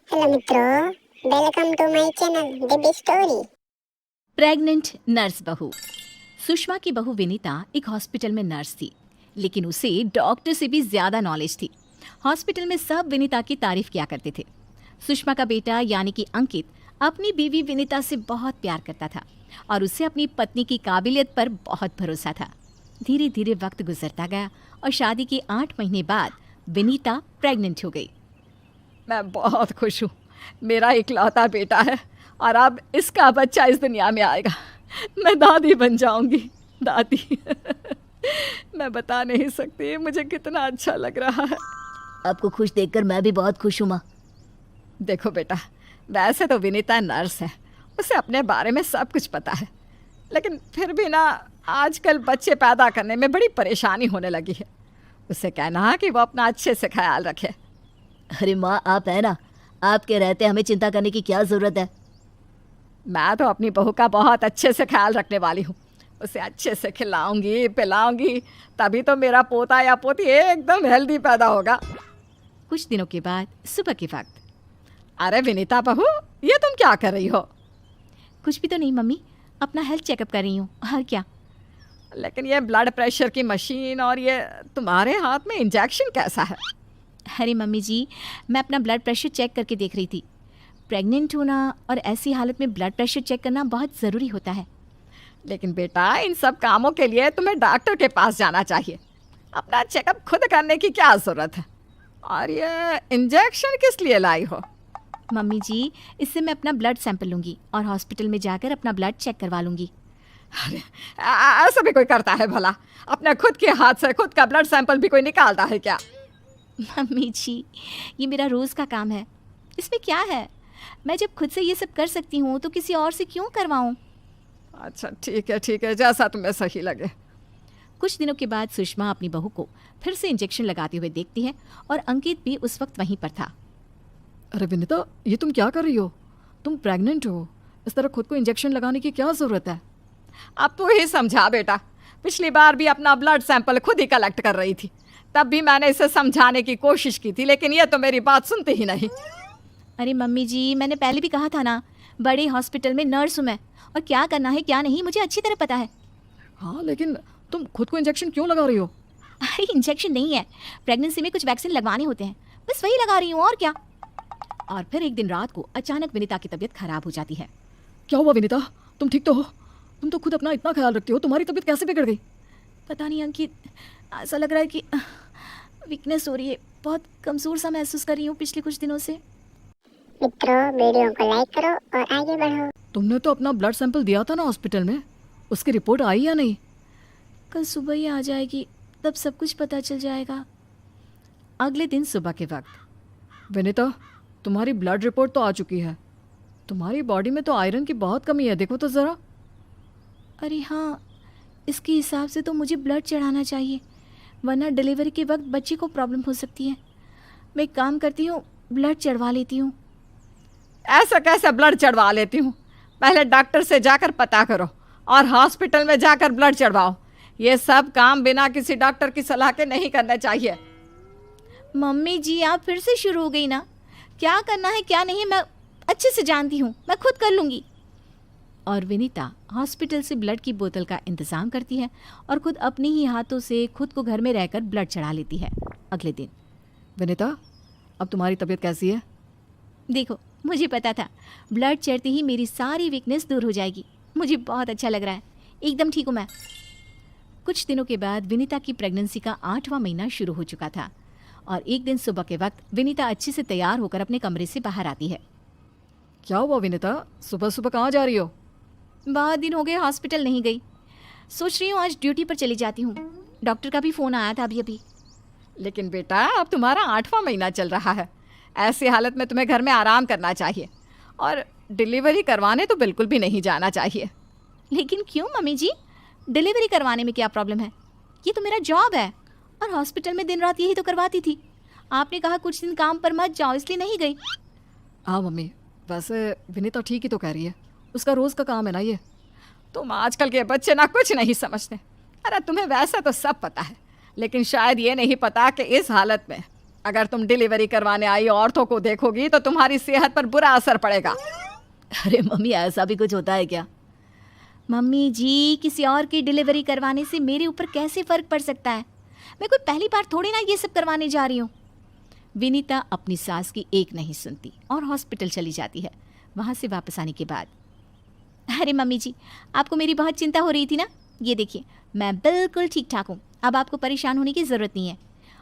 Hello मित्रों, welcome to my channel the big story. Pregnant nurse बहू। सुषमा की बहू विनीता एक हॉस्पिटल में नर्स थी, लेकिन उसे डॉक्टर से भी ज्यादा नॉलेज थी। हॉस्पिटल में सब विनीता की तारीफ किया करते थे। सुषमा का बेटा यानी कि अंकित अपनी बीवी विनीता से बहुत प्यार करता था और उसे अपनी पत्नी की काबिलियत पर बहुत भरोसा था। धीरे धीरे वक्त गुजरता गया और शादी के 8 महीने बाद विनीता प्रेग्नेंट हो गई। मैं बहुत खुश हूँ। मेरा इकलौता बेटा है और अब इसका बच्चा इस दुनिया में आएगा। मैं दादी बन जाऊंगी। दादी मैं बता नहीं सकती मुझे कितना अच्छा लग रहा है। आपको खुश देखकर मैं भी बहुत खुश हूँ माँ। देखो बेटा, वैसे तो विनीता नर्स है, उसे अपने बारे में सब कुछ पता है, लेकिन फिर भी ना आजकल बच्चे पैदा करने में बड़ी परेशानी होने लगी है। उसे कहना कि वो अपना अच्छे से ख्याल रखे। अरे माँ, आप है ना, आपके रहते हमें चिंता करने की क्या जरूरत है। मैं तो अपनी बहू का बहुत अच्छे से ख्याल रखने वाली हूँ। उसे अच्छे से खिलाऊंगी पिलाऊंगी, तभी तो मेरा पोता या पोती एकदम हेल्दी पैदा होगा। कुछ दिनों के बाद सुबह के वक्त। अरे विनीता बहू, ये तुम क्या कर रही हो? कुछ भी तो नहीं मम्मी, अपना हेल्थ चेकअप कर रही हूँ। और क्या? लेकिन ये ब्लड प्रेशर की मशीन और ये तुम्हारे हाथ में इंजेक्शन कैसा है? अरे मम्मी जी, मैं अपना ब्लड प्रेशर चेक करके देख रही थी। प्रेग्नेंट होना और ऐसी हालत में ब्लड प्रेशर चेक करना बहुत ज़रूरी होता है। लेकिन बेटा, इन सब कामों के लिए तुम्हें डॉक्टर के पास जाना चाहिए। अपना चेकअप खुद करने की क्या ज़रूरत है? और ये इंजेक्शन किस लिए लाई हो? मम्मी जी, इससे मैं अपना ब्लड सैंपल लूँगी और हॉस्पिटल में जाकर अपना ब्लड चेक करवा लूँगी। अरे ऐसा भी कोई करता है भला? अपने खुद के हाथ से खुद का ब्लड सैंपल भी कोई निकालता है क्या? मम्मी जी, ये मेरा रोज़ का काम है, इसमें क्या है? मैं जब खुद से ये सब कर सकती हूँ तो किसी और से क्यों करवाऊँ? अच्छा ठीक है, जैसा तुम्हें सही लगे। कुछ दिनों के बाद सुषमा अपनी बहू को फिर से इंजेक्शन लगाते हुए देखती है और अंकित भी उस वक्त वहीं पर था। अरे विनीता, ये तुम क्या कर रही हो? तुम प्रेग्नेंट हो, इस तरह खुद को इंजेक्शन लगाने की क्या ज़रूरत है? अब तू ही समझा बेटा। पिछली बार भी अपना ब्लड सैंपल खुद ही कलेक्ट कर रही थी, तब भी मैंने इसे समझाने की कोशिश की थी, लेकिन ये तो मेरी बात सुनती ही नहीं। अरे मम्मी जी, मैंने पहले भी कहा था ना, बड़े हॉस्पिटल में नर्स हूँ मैं, और क्या करना है क्या नहीं मुझे अच्छी तरह पता है। हाँ, लेकिन तुम खुद को इंजेक्शन क्यों लगा रही हो? अरे इंजेक्शन नहीं है, प्रेगनेंसी में कुछ वैक्सीन लगवाने होते हैं, बस वही लगा रही हूँ, और क्या। और फिर एक दिन रात को अचानक विनीता की तबीयत खराब हो जाती है। क्या हुआ विनीता? तुम ठीक तो हो? तुम तो खुद अपना इतना ख्याल रखती हो, तुम्हारी तबीयत कैसे बिगड़ गई? पता नहीं अंकित, ऐसा लग रहा है कि वीकनेस हो रही है, बहुत कमज़ोर सा महसूस कर रही हूँ पिछले कुछ दिनों से। मित्रों, वीडियो को लाइक करो और आगे बढ़ो। तुमने तो अपना ब्लड सैंपल दिया था ना हॉस्पिटल में, उसकी रिपोर्ट आई या नहीं? कल सुबह ही आ जाएगी, तब सब कुछ पता चल जाएगा। अगले दिन सुबह के वक्त। विनीता, तुम्हारी ब्लड रिपोर्ट तो आ चुकी है। तुम्हारी बॉडी में तो आयरन की बहुत कमी है, देखो तो ज़रा। अरे हाँ, इसके हिसाब से तो मुझे ब्लड चढ़ाना चाहिए, वरना डिलीवरी के वक्त बच्चे को प्रॉब्लम हो सकती है। मैं एक काम करती हूँ, ब्लड चढ़वा लेती हूँ। ऐसा कैसे ब्लड चढ़वा लेती हूँ? पहले डॉक्टर से जाकर पता करो और हॉस्पिटल में जाकर ब्लड चढ़वाओ। ये सब काम बिना किसी डॉक्टर की सलाह के नहीं करने चाहिए। मम्मी जी, आप फिर से शुरू हो गई ना। क्या करना है क्या नहीं मैं अच्छे से जानती हूँ, मैं खुद कर लूँगी। और विनीता हॉस्पिटल से ब्लड की बोतल का इंतज़ाम करती है और खुद अपने ही हाथों से खुद को घर में रहकर ब्लड चढ़ा लेती है। अगले दिन। विनीता, अब तुम्हारी तबीयत कैसी है? देखो, मुझे पता था ब्लड चढ़ते ही मेरी सारी वीकनेस दूर हो जाएगी। मुझे बहुत अच्छा लग रहा है, एकदम ठीक हूँ मैं। कुछ दिनों के बाद विनीता की प्रेगनेंसी का 8वां महीना शुरू हो चुका था और एक दिन सुबह के वक्त विनीता अच्छे से तैयार होकर अपने कमरे से बाहर आती है। क्या हुआ विनीता, सुबह सुबह कहाँ जा रही हो? बहुत दिन हो गए हॉस्पिटल नहीं गई, सोच रही हूँ आज ड्यूटी पर चली जाती हूँ। डॉक्टर का भी फ़ोन आया था अभी अभी। लेकिन बेटा, अब तुम्हारा 8वां महीना चल रहा है, ऐसी हालत में तुम्हें घर में आराम करना चाहिए और डिलीवरी करवाने तो बिल्कुल भी नहीं जाना चाहिए। लेकिन क्यों मम्मी जी, डिलीवरी करवाने में क्या प्रॉब्लम है? ये तो मेरा जॉब है और हॉस्पिटल में दिन रात यही तो करवाती थी। आपने कहा कुछ दिन काम पर मत जाओ, इसलिए नहीं गई। हाँ मम्मी, वैसे विनीता ठीक ही तो कह रही है, उसका रोज़ का काम है ना ये। तुम आजकल के बच्चे ना कुछ नहीं समझते। अरे तुम्हें वैसा तो सब पता है, लेकिन शायद ये नहीं पता कि इस हालत में अगर तुम डिलीवरी करवाने आई औरतों को देखोगी तो तुम्हारी सेहत पर बुरा असर पड़ेगा। अरे मम्मी, ऐसा भी कुछ होता है क्या? मम्मी जी, किसी और की डिलीवरी करवाने से मेरे ऊपर कैसे फ़र्क पड़ सकता है? मैं कोई पहली बार थोड़ी ना ये सब करवाने जा रही हूँ। विनीता अपनी सास की एक नहीं सुनती और हॉस्पिटल चली जाती है। वहाँ से वापस आने के बाद, अरे मम्मी जी, आपको मेरी बहुत चिंता हो रही थी ना? ये देखिए, मैं बिल्कुल ठीक ठाक हूँ। अब आपको परेशान होने की ज़रूरत नहीं है।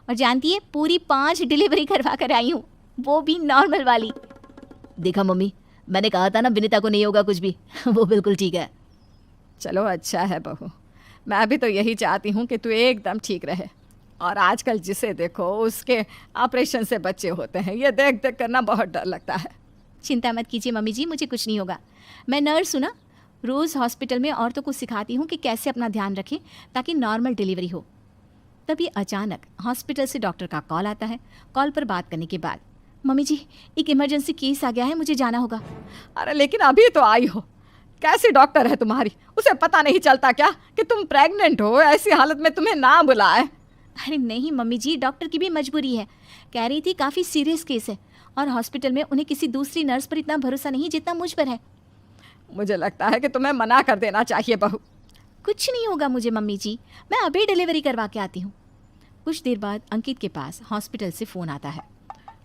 और जानती है, पूरी 5 डिलीवरी करवा कर आई हूँ, वो भी नॉर्मल वाली। देखा मम्मी, मैंने कहा था ना विनीता को नहीं होगा कुछ भी। वो बिल्कुल ठीक है। चलो अच्छा है बहू, मैं भी तो यही चाहती हूँ कि तू एकदम ठीक रहे। और आजकल जिसे देखो उसके ऑपरेशन से बच्चे होते हैं, ये देख देख करना बहुत डर लगता है। चिंता मत कीजिए मम्मी जी, मुझे कुछ नहीं होगा। मैं नर्स हूँ ना, रोज़ हॉस्पिटल में औरतों को सिखाती हूँ कि कैसे अपना ध्यान रखें ताकि नॉर्मल डिलीवरी हो। तभी अचानक हॉस्पिटल से डॉक्टर का कॉल आता है। कॉल पर बात करने के बाद, मम्मी जी, एक इमरजेंसी केस आ गया है, मुझे जाना होगा। अरे लेकिन अभी तो आई हो, कैसी डॉक्टर है तुम्हारी? उसे पता नहीं चलता क्या कि तुम प्रेग्नेंट हो? ऐसी हालत में तुम्हें ना बुलाए। अरे नहीं मम्मी जी, डॉक्टर की भी मजबूरी है। कह रही थी काफ़ी सीरियस केस है और हॉस्पिटल में उन्हें किसी दूसरी नर्स पर इतना भरोसा नहीं जितना मुझ पर है। मुझे लगता है कि तुम्हें मना कर देना चाहिए बहू। कुछ नहीं होगा मुझे मम्मी जी, मैं अभी डिलीवरी करवा के आती हूँ। कुछ देर बाद अंकित के पास हॉस्पिटल से फ़ोन आता है।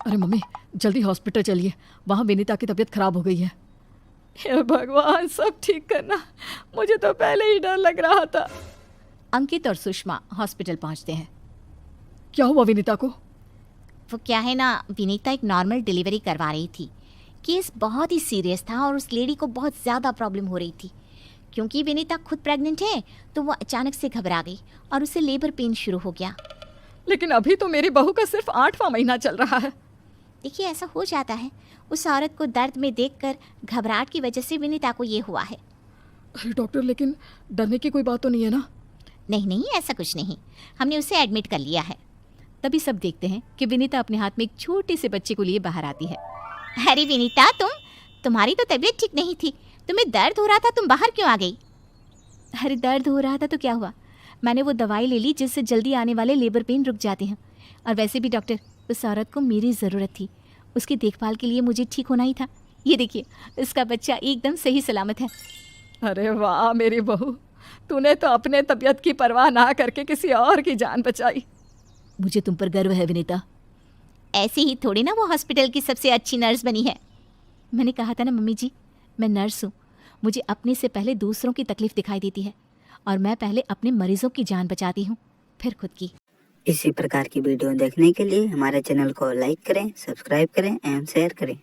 अरे मम्मी, जल्दी हॉस्पिटल चलिए, वहाँ विनीता की तबीयत खराब हो गई है। हे भगवान, सब ठीक करना, मुझे तो पहले ही डर लग रहा था। अंकित और सुषमा हॉस्पिटल पहुँचते हैं। क्या हुआ विनीता को? वो क्या है ना, विनीता एक नॉर्मल डिलीवरी करवा रही थी। केस बहुत ही सीरियस था और उस लेडी को बहुत ज़्यादा प्रॉब्लम हो रही थी। क्योंकि विनीता खुद प्रेग्नेंट है तो वो अचानक से घबरा गई और उसे लेबर पेन शुरू हो गया। लेकिन अभी तो मेरी बहू का सिर्फ 8वां महीना चल रहा है। देखिए, ऐसा हो जाता है। उस औरत को दर्द में देखकर घबराहट की वजह से विनीता को ये हुआ है। अरे डॉक्टर, लेकिन डरने की कोई बात तो नहीं है ना? नहीं नहीं, ऐसा कुछ नहीं, हमने उसे एडमिट कर लिया है। तभी सब देखते हैं कि विनीता अपने हाथ में एक छोटे से बच्चे को लिए बाहर आती है। अरे विनीता, तुम्हारी तो तबीयत ठीक नहीं थी, तुम्हें दर्द हो रहा था, तुम बाहर क्यों आ गई? अरे दर्द हो रहा था तो क्या हुआ, मैंने वो दवाई ले ली जिससे जल्दी आने वाले लेबर पेन रुक जाते हैं। और वैसे भी डॉक्टर, उस औरत को मेरी ज़रूरत थी, उसकी देखभाल के लिए मुझे ठीक होना ही था। ये देखिए, उसका बच्चा एकदम सही सलामत है। अरे वाह मेरी बहू, तूने तो अपने तबीयत की परवाह ना करके किसी और की जान बचाई। मुझे तुम पर गर्व है विनीता। ऐसे ही थोड़ी ना वो हॉस्पिटल की सबसे अच्छी नर्स बनी है। मैंने कहा था ना मम्मी जी, मैं नर्स हूँ, मुझे अपने से पहले दूसरों की तकलीफ दिखाई देती है और मैं पहले अपने मरीजों की जान बचाती हूँ, फिर खुद की। इसी प्रकार की वीडियो देखने के लिए हमारे चैनल को लाइक करें, सब्सक्राइब करें एवं शेयर करें।